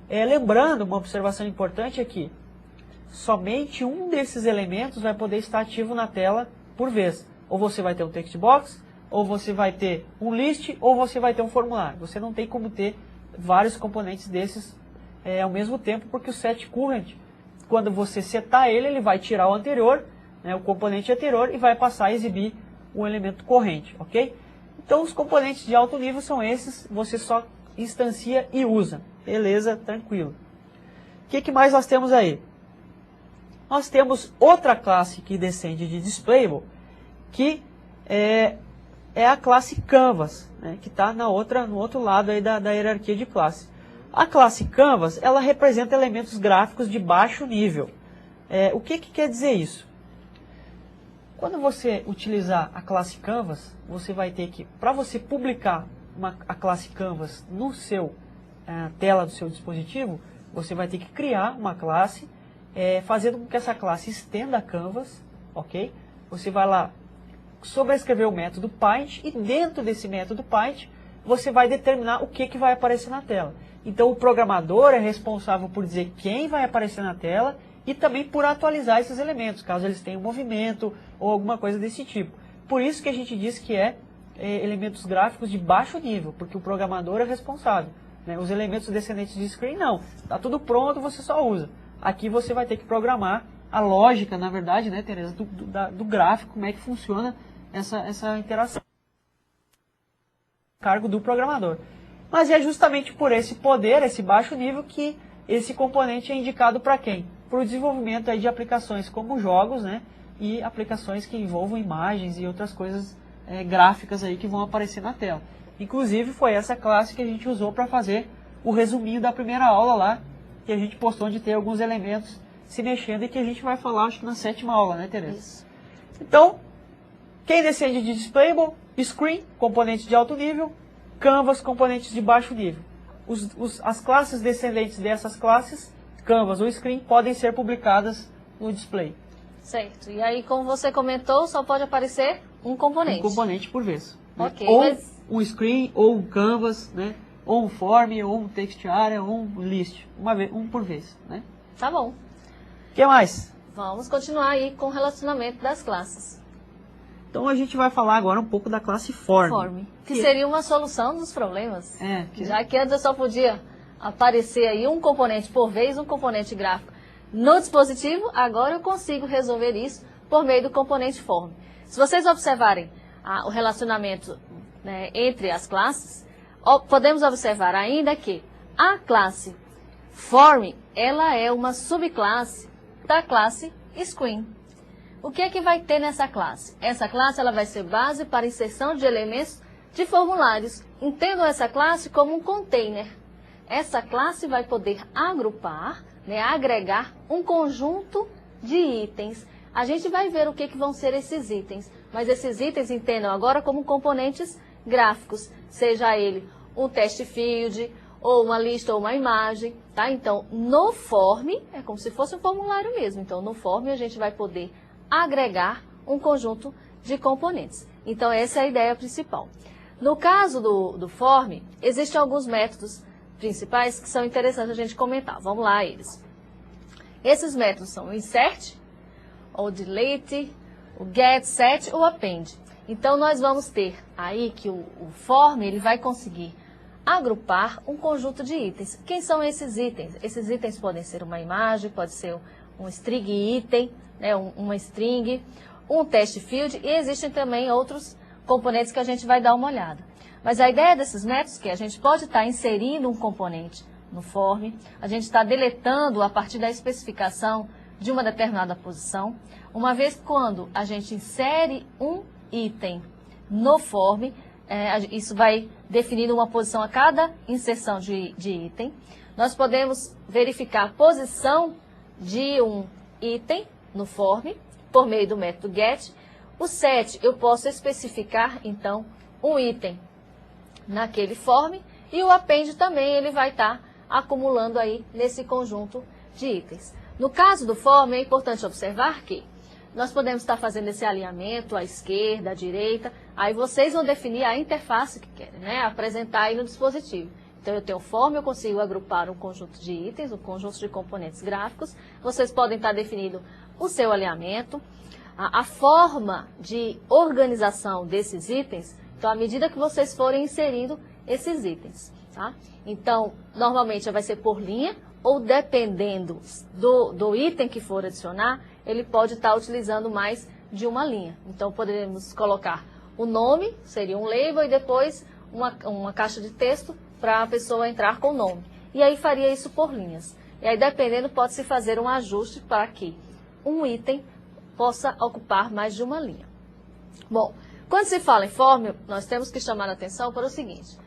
Lembrando, uma observação importante aqui, somente um desses elementos vai poder estar ativo na tela por vez. Ou você vai ter um text box, ou você vai ter um list, ou você vai ter um formulário. Você não tem como ter vários componentes desses ao mesmo tempo, porque o setCurrent, quando você setar ele vai tirar o anterior, né, o componente anterior, e vai passar a exibir o elemento corrente, ok? Então os componentes de alto nível são esses, você só instancia e usa. Beleza, tranquilo. O que mais nós temos aí? Nós temos outra classe que descende de Displayable, que é a classe Canvas, né, que está no outro lado aí da hierarquia de classe. A classe Canvas, ela representa elementos gráficos de baixo nível. O que quer dizer isso? Quando você utilizar a classe Canvas, você vai ter que, para você publicar a classe Canvas no seu tela do seu dispositivo, você vai ter que criar uma classe, fazendo com que essa classe estenda a Canvas, ok? Você vai lá sobrescrever o método Paint e dentro desse método Paint você vai determinar o que vai aparecer na tela. Então o programador é responsável por dizer quem vai aparecer na tela e também por atualizar esses elementos, caso eles tenham movimento ou alguma coisa desse tipo. Por isso que a gente diz que elementos gráficos de baixo nível, porque o programador é responsável. Né? Os elementos descendentes de Screen não, está tudo pronto, você só usa. Aqui você vai ter que programar a lógica, na verdade, né, Tereza, do gráfico, como é que funciona essa interação. Cargo do programador. Mas é justamente por esse poder, esse baixo nível, que esse componente é indicado para quem? Para o desenvolvimento aí de aplicações como jogos, né? E aplicações que envolvam imagens e outras coisas gráficas aí que vão aparecer na tela. Inclusive foi essa classe que a gente usou para fazer o resuminho da primeira aula lá, que a gente postou, onde tem alguns elementos se mexendo e que a gente vai falar, acho que na 7ª aula, né, Tereza? Isso. Então, quem descende de Displayable, Screen, componentes de alto nível, Canvas, componentes de baixo nível. As classes descendentes dessas classes, Canvas ou Screen, podem ser publicadas no display. Certo. E aí, como você comentou, só pode aparecer um componente. Um componente por vez. Né? Ok, ou mas... um Screen, ou um Canvas, né? Ou um Form, ou um Text Area, ou um List. Um por vez. Né? Tá bom. O que mais? Vamos continuar aí com o relacionamento das classes. Então a gente vai falar agora um pouco da classe Form. Que seria uma solução dos problemas. Que... Já que antes eu só podia aparecer aí um componente por vez, um componente gráfico no dispositivo, agora eu consigo resolver isso por meio do componente Form. Se vocês observarem o relacionamento, né, entre as classes, podemos observar ainda que a classe Form, ela é uma subclasse da classe Screen. O que é que vai ter nessa classe? Essa classe ela vai ser base para inserção de elementos de formulários. Entendam essa classe como um container. Essa classe vai poder agrupar, né, agregar um conjunto de itens. A gente vai ver o que vão ser esses itens, mas esses itens entendam agora como componentes gráficos, seja ele um test field, ou uma lista ou uma imagem, tá? Então, no Form, é como se fosse um formulário mesmo. Então, no Form a gente vai poder agregar um conjunto de componentes. Então, essa é a ideia principal. No caso do Form, existem alguns métodos principais que são interessantes a gente comentar. Vamos lá, eles. Esses métodos são o insert, o delete, o get, set ou append. Então, nós vamos ter aí que o Form ele vai conseguir agrupar um conjunto de itens. Quem são esses itens? Esses itens podem ser uma imagem, pode ser um string item, né, uma string, um test field, e existem também outros componentes que a gente vai dar uma olhada. Mas a ideia desses métodos é que a gente pode estar inserindo um componente no Form, a gente está deletando a partir da especificação de uma determinada posição, uma vez que quando a gente insere um item no Form, isso vai definindo uma posição a cada inserção de item. Nós podemos verificar a posição de um item no Form por meio do método get. O set eu posso especificar, então, um item naquele Form, e o append também ele vai estar acumulando aí nesse conjunto de itens. No caso do Form, é importante observar que nós podemos estar fazendo esse alinhamento à esquerda, à direita, aí vocês vão definir a interface que querem, né, apresentar aí no dispositivo. Então, eu tenho o Form, eu consigo agrupar um conjunto de itens, um conjunto de componentes gráficos. Vocês podem estar definindo o seu alinhamento, a forma de organização desses itens. Então, à medida que vocês forem inserindo esses itens, tá? Então, normalmente vai ser por linha, ou dependendo do item que for adicionar, ele pode estar utilizando mais de uma linha. Então, poderemos colocar o nome, seria um label, e depois uma caixa de texto para a pessoa entrar com o nome. E aí faria isso por linhas. E aí, dependendo, pode-se fazer um ajuste para que um item possa ocupar mais de uma linha. Bom, quando se fala em Form, nós temos que chamar a atenção para o seguinte.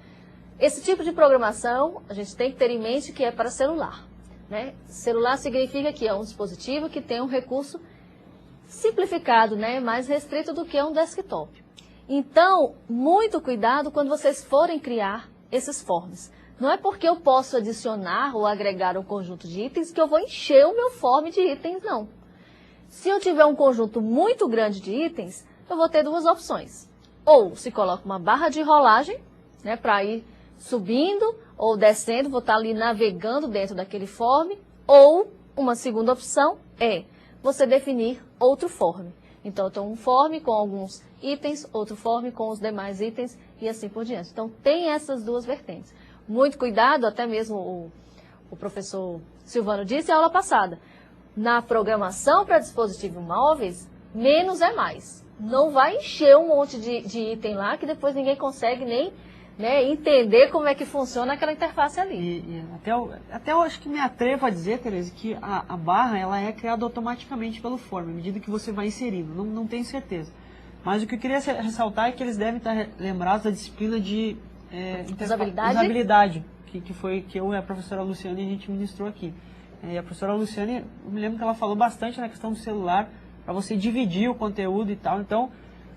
Esse tipo de programação, a gente tem que ter em mente que é para celular, né? Celular significa que é um dispositivo que tem um recurso simplificado, né? Mais restrito do que um desktop. Então, muito cuidado quando vocês forem criar esses forms. Não é porque eu posso adicionar ou agregar um conjunto de itens que eu vou encher o meu form de itens, não. Se eu tiver um conjunto muito grande de itens, eu vou ter duas opções. Ou se coloca uma barra de rolagem, né, para ir subindo ou descendo, vou estar ali navegando dentro daquele form, ou uma segunda opção é você definir outro form. Então, eu tenho um form com alguns itens, outro form com os demais itens e assim por diante. Então, tem essas duas vertentes. Muito cuidado, até mesmo o professor Silvano disse na aula passada, na programação para dispositivos móveis, menos é mais. Não vai encher um monte de item lá que depois ninguém consegue nem né, entender como é que funciona aquela interface ali. Até eu acho que me atrevo a dizer, Tereza, que a barra ela é criada automaticamente pelo form, à medida que você vai inserindo. Não tenho certeza. Mas o que eu queria ressaltar é que eles devem estar lembrados da disciplina de usabilidade, que foi que eu e a professora Luciane a gente ministrou aqui. E a professora Luciane, eu me lembro que ela falou bastante na questão do celular, para você dividir o conteúdo e tal. Então,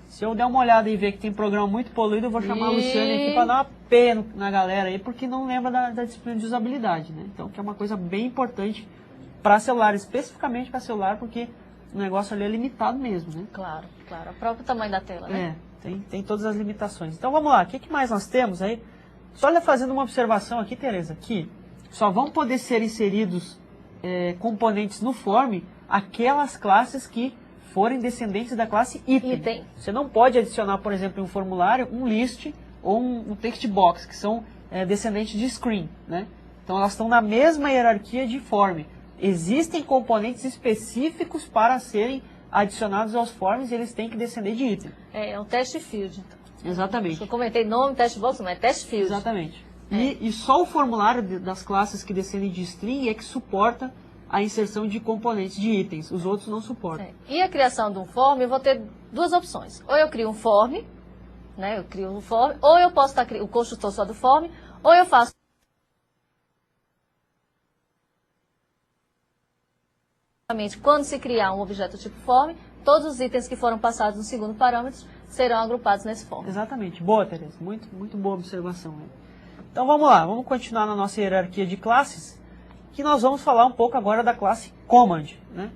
se eu der uma olhada e ver que tem programa muito poluído, eu vou chamar a Luciane aqui para dar uma P na galera aí, porque não lembra da disciplina de usabilidade, né? Então, que é uma coisa bem importante para celular, especificamente para celular, porque o negócio ali é limitado mesmo, né? Claro, claro. O próprio tamanho da tela, né? Tem todas as limitações. Então, vamos lá. O que mais nós temos aí? Só fazendo uma observação aqui, Tereza, que só vão poder ser inseridos componentes no form aquelas classes que forem descendentes da classe item. Você não pode adicionar, por exemplo, em um formulário, um list ou um text box, que são descendentes de screen, né? Então, elas estão na mesma hierarquia de form. Existem componentes específicos para serem adicionados aos forms e eles têm que descender de item. É um test field. Exatamente. Eu comentei nome, test box, mas é test field. Exatamente. E só o formulário das classes que descendem de string é que suporta a inserção de componentes de itens. Os outros não suportam. E a criação de um form, eu vou ter duas opções. Ou eu crio um form, né? Eu crio um form, ou eu posso estar o construtor só do form, ou eu faço quando se criar um objeto tipo form, todos os itens que foram passados no segundo parâmetro serão agrupados nesse form. Exatamente. Boa, Tereza. Muito, muito boa observação. Né? Então vamos lá, vamos continuar na nossa hierarquia de classes, que nós vamos falar um pouco agora da classe Command. Né?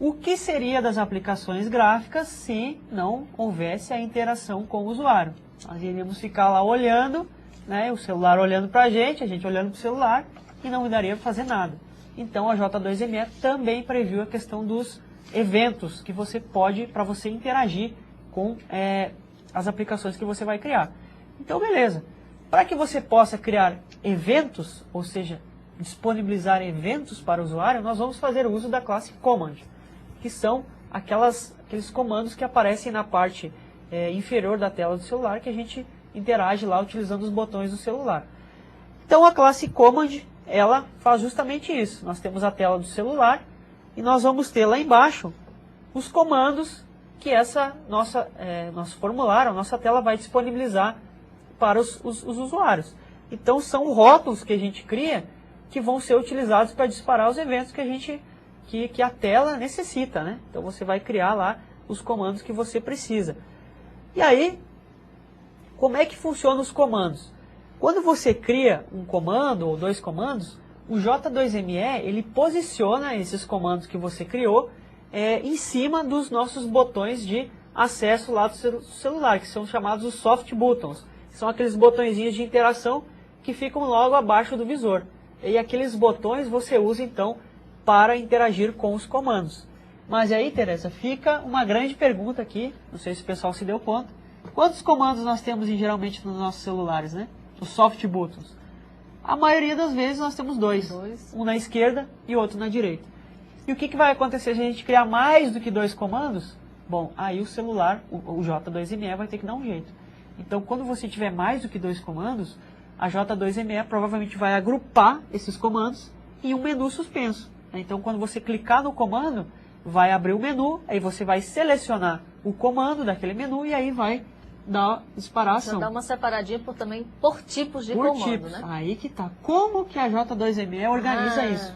O que seria das aplicações gráficas se não houvesse a interação com o usuário? Nós iríamos ficar lá olhando, né, o celular olhando para a gente olhando para o celular, e não daria para fazer nada. Então a J2ME também previu a questão dos eventos que você pode, para você interagir com as aplicações que você vai criar. Então beleza, para que você possa criar eventos, ou seja, disponibilizar eventos para o usuário, nós vamos fazer uso da classe Command, que são aqueles comandos que aparecem na parte inferior da tela do celular, que a gente interage lá utilizando os botões do celular. Então a classe Command, ela faz justamente isso. Nós temos a tela do celular e nós vamos ter lá embaixo os comandos que nosso formulário, a nossa tela vai disponibilizar para os usuários. Então são rótulos que a gente cria que vão ser utilizados para disparar os eventos que a tela necessita, né? Então você vai criar lá os comandos que você precisa. E aí, como é que funcionam os comandos? Quando você cria um comando ou dois comandos, o J2ME ele posiciona esses comandos que você criou em cima dos nossos botões de acesso lá do celular, que são chamados os soft buttons. São aqueles botõezinhos de interação que ficam logo abaixo do visor. E aqueles botões você usa então para interagir com os comandos. Mas aí, Tereza, fica uma grande pergunta aqui, não sei se o pessoal se deu conta. Quantos comandos nós temos geralmente nos nossos celulares, né? Os soft buttons. A maioria das vezes nós temos dois. Um na esquerda e outro na direita. E o que vai acontecer se a gente criar mais do que dois comandos? Bom, aí o celular, o J2ME vai ter que dar um jeito. Então, quando você tiver mais do que dois comandos, a J2ME provavelmente vai agrupar esses comandos em um menu suspenso. Então, quando você clicar no comando, vai abrir o menu, aí você vai selecionar o comando daquele menu e aí vai disparar a ação. Dá uma separadinha também por tipos de comando, tipos. Né? Aí que tá. Como que a J2ME organiza isso?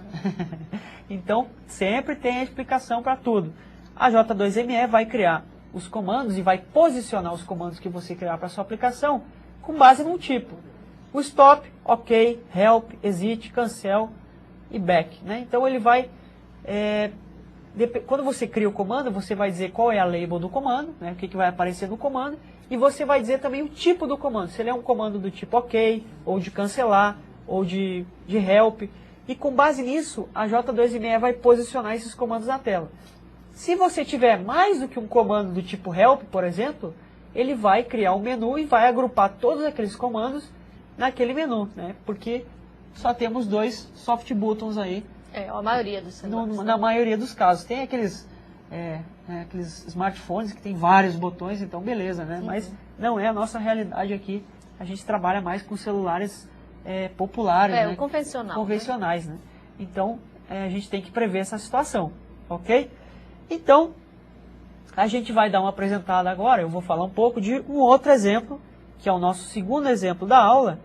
Então, sempre tem a explicação para tudo. A J2ME vai criar os comandos e vai posicionar os comandos que você criar para sua aplicação com base num tipo. O stop, ok, help, exit, cancel e back. Né? Então, ele vai... quando você cria o comando, você vai dizer qual é a label do comando, né? O que vai aparecer no comando, e você vai dizer também o tipo do comando. Se ele é um comando do tipo ok, ou de cancelar, ou de help. E com base nisso, a J2ME vai posicionar esses comandos na tela. Se você tiver mais do que um comando do tipo help, por exemplo, ele vai criar um menu e vai agrupar todos aqueles comandos naquele menu, né? Porque só temos dois soft buttons aí. A maioria dos celulares. Na maioria dos casos. Tem aqueles smartphones que tem vários botões, então beleza, né? Mas não é a nossa realidade aqui a gente trabalha mais com celulares populares, né? Convencionais, né? Então, a gente tem que prever essa situação, ok? Então, a gente vai dar uma apresentada agora, eu vou falar um pouco de um outro exemplo, que é o nosso segundo exemplo da aula,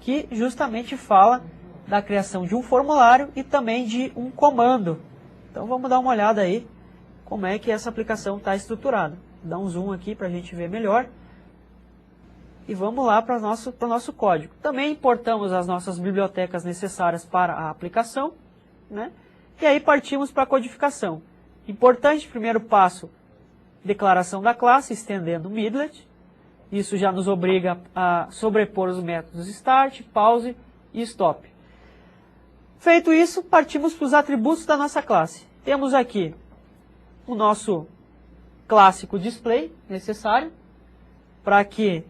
que justamente fala da criação de um formulário e também de um comando. Então vamos dar uma olhada aí como é que essa aplicação está estruturada. Vou dar um zoom aqui para a gente ver melhor. E vamos lá para o nosso código. Também importamos as nossas bibliotecas necessárias para a aplicação, né? E aí partimos para a codificação. Importante, primeiro passo, declaração da classe, estendendo Midlet. Isso já nos obriga a sobrepor os métodos start, pause e stop. Feito isso, partimos para os atributos da nossa classe. Temos aqui o nosso clássico display necessário para que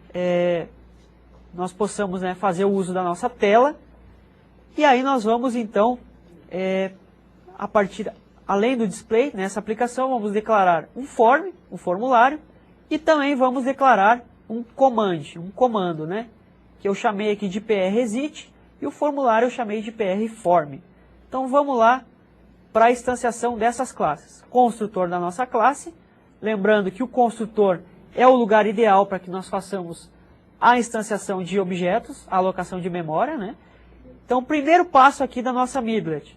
nós possamos, né, fazer o uso da nossa tela. E aí nós vamos então, além do display, nessa aplicação, vamos declarar um formulário, e também vamos declarar um comando, né, que eu chamei aqui de prexit, e o formulário eu chamei de prform. Então vamos lá para a instanciação dessas classes. Construtor da nossa classe, lembrando que o construtor é o lugar ideal para que nós façamos a instanciação de objetos, a alocação de memória, né? Então, primeiro passo aqui da nossa Midlet,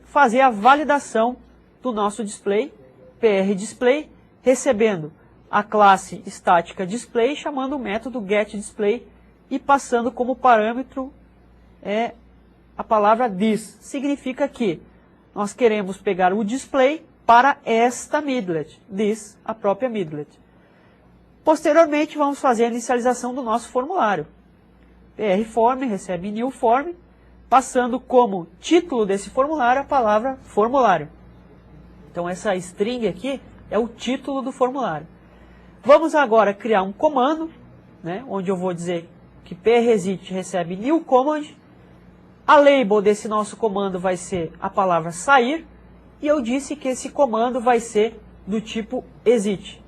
fazer a validação do nosso display, prDisplay, recebendo a classe estática display, chamando o método getDisplay e passando como parâmetro a palavra this. Significa que nós queremos pegar o display para esta Midlet, this, a própria Midlet. Posteriormente, vamos fazer a inicialização do nosso formulário. prform recebe new form, passando como título desse formulário a palavra formulário. Então, essa string aqui é o título do formulário. Vamos agora criar um comando, né, onde eu vou dizer que prexit recebe new command. A label desse nosso comando vai ser a palavra sair, e eu disse que esse comando vai ser do tipo exit.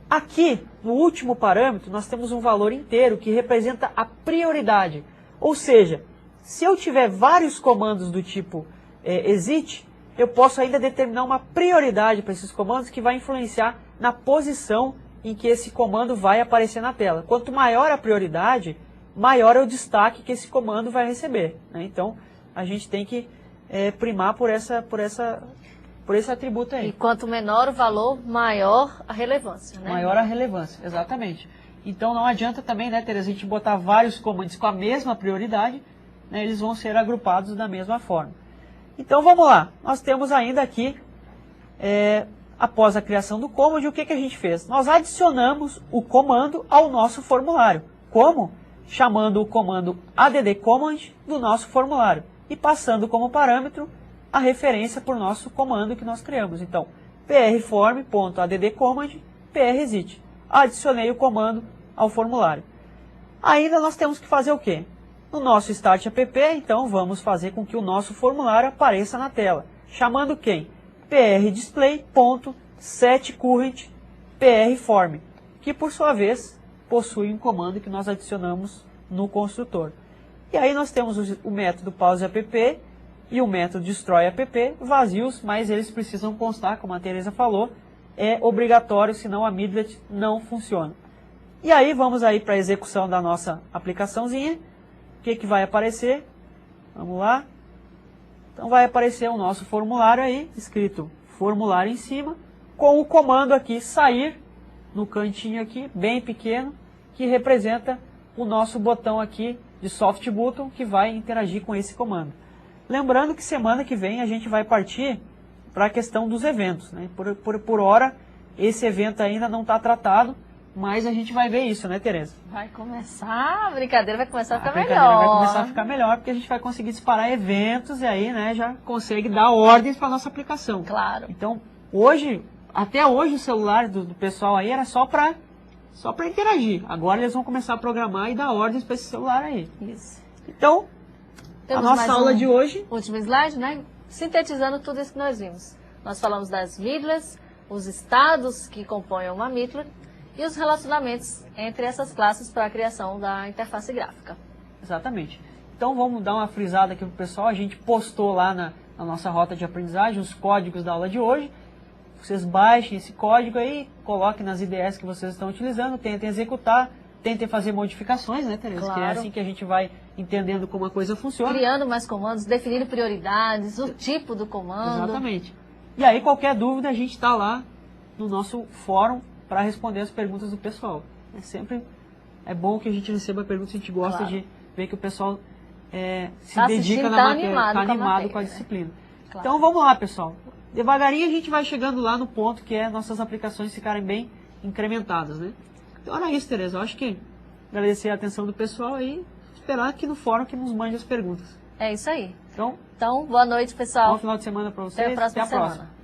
Aqui, no último parâmetro, nós temos um valor inteiro que representa a prioridade. Ou seja, se eu tiver vários comandos do tipo exit, eu posso ainda determinar uma prioridade para esses comandos que vai influenciar na posição em que esse comando vai aparecer na tela. Quanto maior a prioridade, maior é o destaque que esse comando vai receber, né? Então, a gente tem que primar por esse atributo aí. E quanto menor o valor, maior a relevância, né? Maior a relevância, exatamente. Então não adianta também, né, Tereza, a gente botar vários comandos com a mesma prioridade, né, eles vão ser agrupados da mesma forma. Então vamos lá, nós temos ainda aqui, após a criação do command, o que a gente fez? Nós adicionamos o comando ao nosso formulário. Como? Chamando o comando addCommand do nosso formulário e passando como parâmetro a referência para o nosso comando que nós criamos. Então, prform.addCommand, prexit. Adicionei o comando ao formulário. Ainda nós temos que fazer o quê? No nosso start app, então, vamos fazer com que o nosso formulário apareça na tela. Chamando quem? prDisplay.setCurrent prform, que por sua vez possui um comando que nós adicionamos no construtor. E aí nós temos o método pauseApp e o método destroyApp vazios, mas eles precisam constar, como a Tereza falou, é obrigatório, senão a Midlet não funciona. E aí vamos aí para a execução da nossa aplicaçãozinha. O que vai aparecer? Vamos lá. Então vai aparecer o nosso formulário aí, escrito formulário em cima, com o comando aqui sair, no cantinho aqui, bem pequeno, que representa o nosso botão aqui de soft button, que vai interagir com esse comando. Lembrando que semana que vem a gente vai partir para a questão dos eventos, né? Por hora, esse evento ainda não está tratado, mas a gente vai ver isso, né, Tereza? Vai começar, a brincadeira vai começar a ficar melhor. Vai começar a ficar melhor, porque a gente vai conseguir disparar eventos e aí, né, já consegue dar ordens para a nossa aplicação. Claro. Então, hoje, até hoje o celular do pessoal aí era só para interagir. Agora eles vão começar a programar e dar ordens para esse celular aí. Isso. Então, temos a nossa aula de hoje... Último slide, né? Sintetizando tudo isso que nós vimos. Nós falamos das midlets, os estados que compõem uma midlet, e os relacionamentos entre essas classes para a criação da interface gráfica. Exatamente. Então vamos dar uma frisada aqui para o pessoal. A gente postou lá na nossa rota de aprendizagem os códigos da aula de hoje. Vocês baixem esse código aí, coloquem nas IDEs que vocês estão utilizando, tentem executar, tentem fazer modificações, né, Tereza? Claro. Que é assim que a gente vai entendendo como a coisa funciona. Criando mais comandos, definindo prioridades, o tipo do comando. Exatamente. E aí, qualquer dúvida, a gente está lá no nosso fórum para responder as perguntas do pessoal. É bom que a gente receba perguntas, a gente gosta Claro. de ver que o pessoal se Tá dedica assistindo, na tá matéria, animado está com a animado matéria, com a né? disciplina. Claro. Então vamos lá, pessoal. Devagarinho a gente vai chegando lá no ponto que é nossas aplicações ficarem bem incrementadas, né? Então era isso, Tereza. Eu acho que agradecer a atenção do pessoal e esperar aqui no fórum que nos mande as perguntas. É isso aí. Então, Então, boa noite, pessoal. bom final de semana para vocês. Até a próxima Até a próxima. semana.